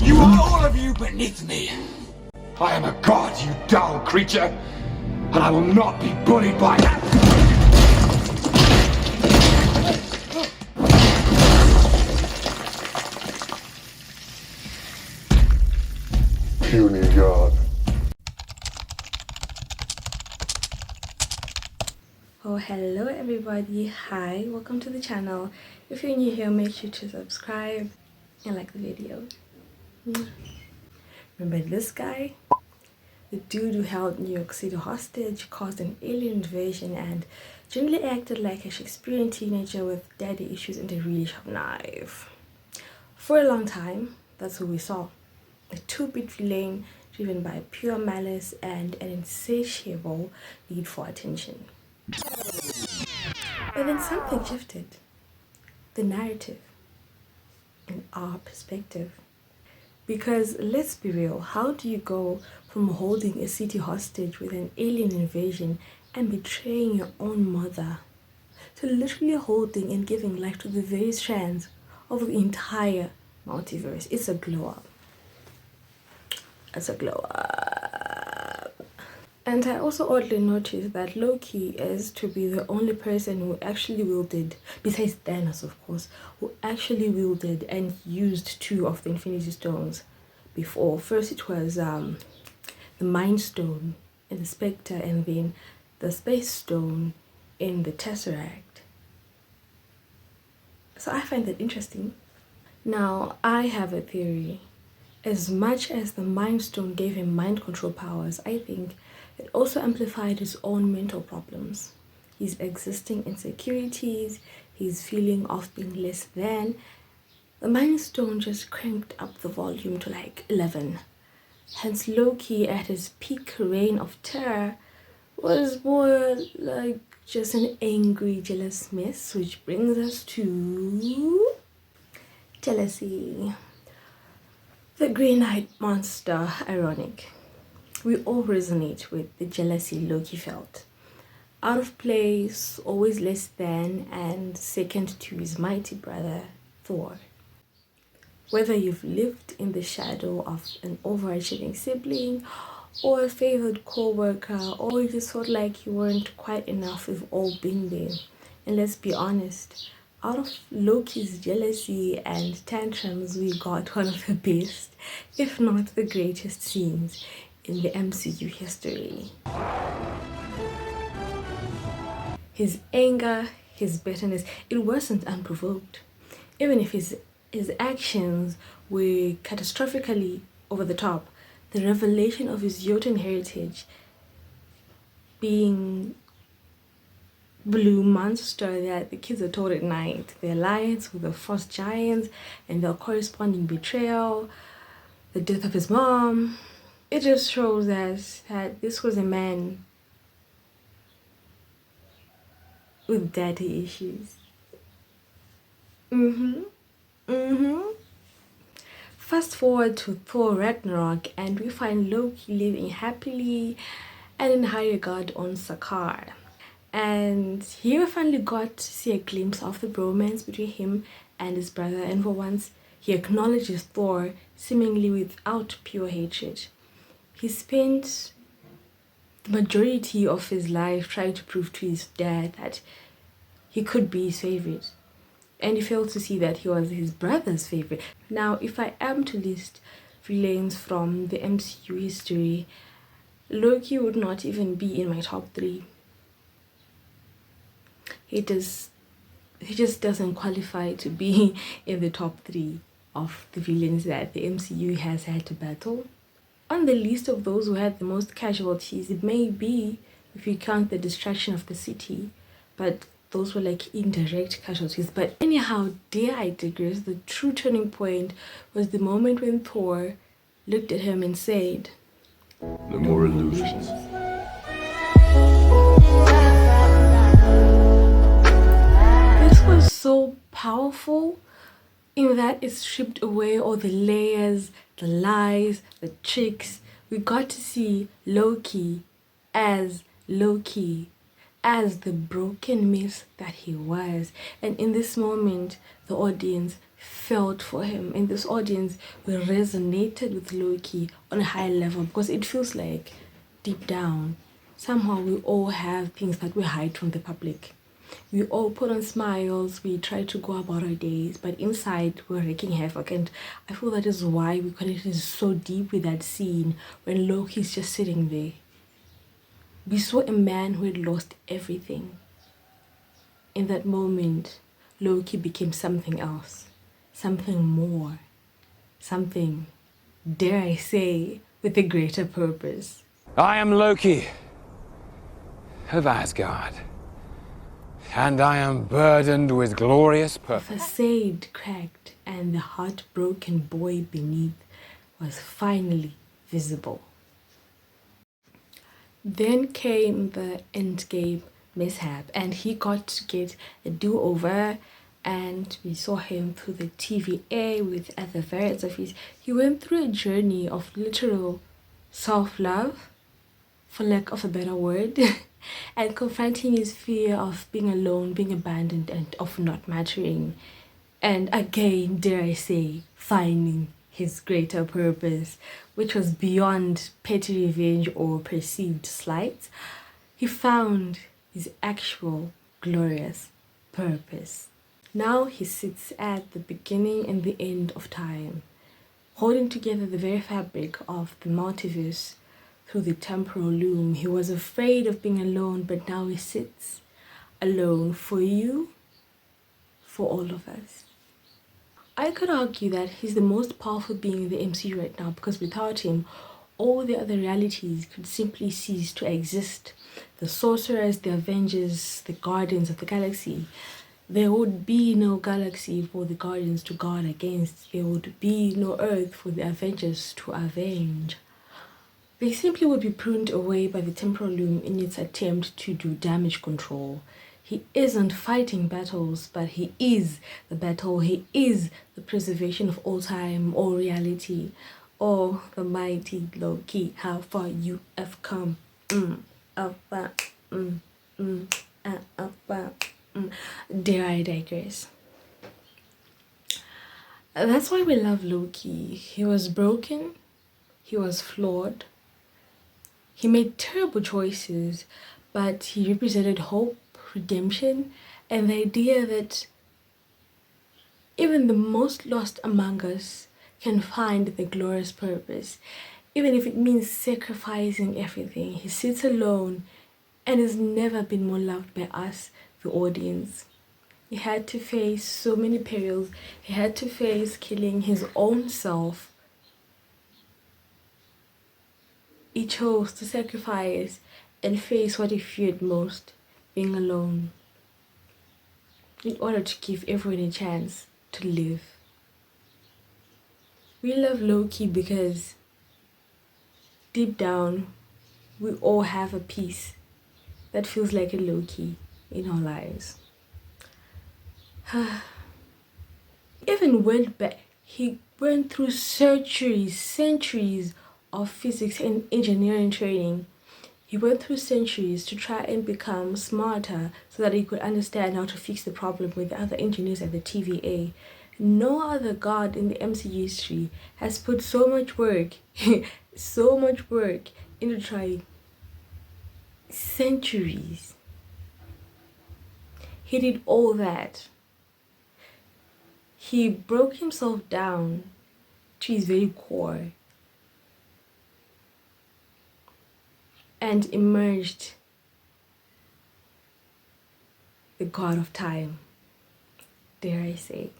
You are all of you beneath me. I am a god, you dull creature, and I will not be bullied by that. Puny god. Oh, hello everybody. Hi, welcome to the channel. If you're new here, make sure to subscribe and like the video. Remember this guy? The dude who held New York City hostage, caused an alien invasion, and generally acted like a Shakespearean teenager with daddy issues and a really sharp knife. For a long time, that's who we saw. A two-bit villain driven by pure malice and an insatiable need for attention. But then something shifted. The narrative and our perspective. Because let's be real, how do you go from holding a city hostage with an alien invasion and betraying your own mother to literally holding and giving life to the very strands of the entire multiverse? It's a glow up. It's a glow up. And I also oddly noticed that Loki is to be the only person who actually wielded, besides Thanos of course, who actually wielded and used two of the Infinity Stones before. First it was the Mind Stone in the Spectre, and then the Space Stone in the Tesseract. So I find that interesting. Now I have a theory. As much as the Mind Stone gave him mind control powers, I think it also amplified his own mental problems, his existing insecurities, his feeling of being less than. The Mind Stone just cranked up the volume to like 11. Hence Loki at his peak reign of terror was more like just an angry, jealous mess, which brings us to jealousy. The green-eyed monster, ironic. We all resonate with the jealousy Loki felt. Out of place, always less than, and second to his mighty brother, Thor. Whether you've lived in the shadow of an overachieving sibling, or a favored co-worker, or you just felt like you weren't quite enough, we've all been there. And let's be honest, out of Loki's jealousy and tantrums, we got one of the best, if not the greatest scenes in the MCU history. His anger, his bitterness, it wasn't unprovoked. Even if his actions were catastrophically over the top, the revelation of his Jotun heritage, being blue monster that the kids are told at night, the alliance with the frost giants and the corresponding betrayal, the death of his mom, it just shows us that this was a man with daddy issues. Fast forward to Thor Ragnarok and we find Loki living happily and in high regard on Sakaar. And here we finally got to see a glimpse of the bromance between him and his brother, and for once he acknowledges Thor seemingly without pure hatred. He spent the majority of his life trying to prove to his dad that he could be his favorite, and he failed to see that he was his brother's favorite. Now, if I am to list villains from the MCU history, Loki would not even be in my top 3. He just doesn't qualify to be in the top 3 of the villains that the MCU has had to battle. On the list of those who had the most casualties, it may be, if you count the destruction of the city, but those were like indirect casualties. But anyhow, dare I digress, the true turning point was the moment when Thor looked at him and said, No more illusions. This was so powerful in that it stripped away all the layers, the lies, the tricks. We got to see Loki, as the broken mess that he was. And in this moment, the audience felt for him. In this audience, we resonated with Loki on a high level because it feels like deep down, somehow we all have things that we hide from the public. We all put on smiles, we try to go about our days, but inside we're wreaking havoc. And I feel that is why we connected so deep with that scene when Loki's just sitting there. We saw a man who had lost everything. In that moment, Loki became something else, something more, something, dare I say, with a greater purpose. I am Loki of Asgard, and I am burdened with glorious The purpose. facade cracked, and the heartbroken boy beneath was finally visible. Then came the endgame mishap, and he got to get a do-over, and we saw him through the TVA with other variants of his. He went through a journey of literal self-love, for lack of a better word, and confronting his fear of being alone, being abandoned, and of not mattering. And again, dare I say, finding his greater purpose, which was beyond petty revenge or perceived slights. He found his actual glorious purpose. Now he sits at the beginning and the end of time, holding together the very fabric of the multiverse through the temporal loom. He was afraid of being alone, but now he sits alone for you, for all of us. I could argue that he's the most powerful being in the MCU right now, because without him, all the other realities could simply cease to exist. The Sorcerers, the Avengers, the Guardians of the Galaxy. There would be no galaxy for the Guardians to guard against. There would be no Earth for the Avengers to avenge. They simply would be pruned away by the temporal loom in its attempt to do damage control. He isn't fighting battles, but he is the battle. He is the preservation of all time, all reality. Oh, the mighty Loki, how far you have come. Dare I digress? That's why we love Loki. He was broken, he was flawed, he made terrible choices, but he represented hope, redemption, and the idea that even the most lost among us can find the glorious purpose, even if it means sacrificing everything. He sits alone and has never been more loved by us, the audience. He had to face so many perils. He had to face killing his own self. He chose to sacrifice and face what he feared most, being alone, in order to give everyone a chance to live. We love Loki because deep down, we all have a piece that feels like a Loki in our lives. Even went back, he went through centuries of physics and engineering training. He went through centuries to try and become smarter so that he could understand how to fix the problem with the other engineers at the TVA. No other god in the MCU history has put so much work, so much work into trying. Centuries. He did all that. He broke himself down to his very core and emerged the god of time, dare I say.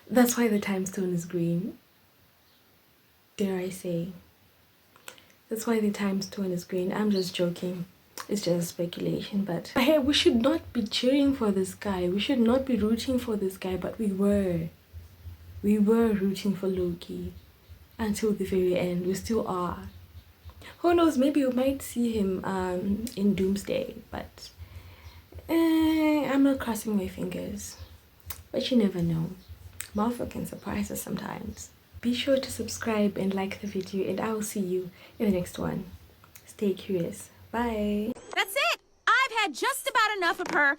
That's why the time stone is green, dare I say. That's why the time stone is green. I'm just joking. It's just speculation, but hey, we should not be cheering for this guy. We should not be rooting for this guy, but we were. We were rooting for Loki until the very end. We still are. Who knows, maybe we might see him in Doomsday, but I'm not crossing my fingers. But you never know. Marvel can surprise us sometimes. Be sure to subscribe and like the video, and I will see you in the next one. Stay curious. Bye. That's it! I've had just about enough of her